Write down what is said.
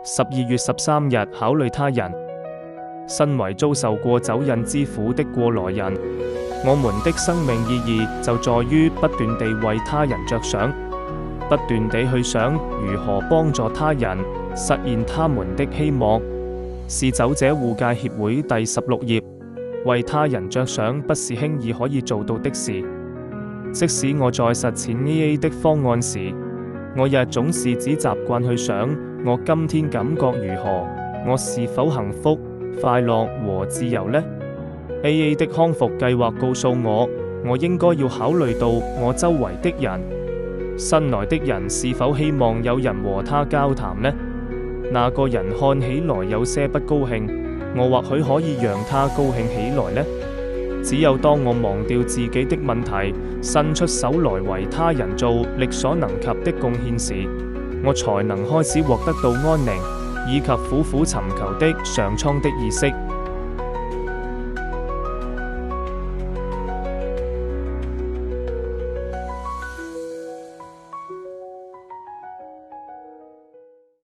12月13日，考慮他人。身為遭受過酒癮之苦的過來人，我們的生命意義就在於不斷地為他人着想，不斷地去想如何幫助他人，實現他們的希望。是酒者護戒協會第16頁。為他人着想不是輕易可以做到的事。即使我在實踐 AA 的方案時，我也總是只習慣去想我今天感覺如何，我是否幸福、快樂和自由呢？ AA 的康復計劃告訴我，我應該要考慮到我周圍的人。新來的人是否希望有人和他交談呢？那個人看起來有些不高興，我或許可以讓他高興起來呢？只有當我忘掉自己的問題，伸出手來為他人做力所能及的貢獻時，我才能開始獲得到安寧，以及苦苦尋求的上蒼的意識。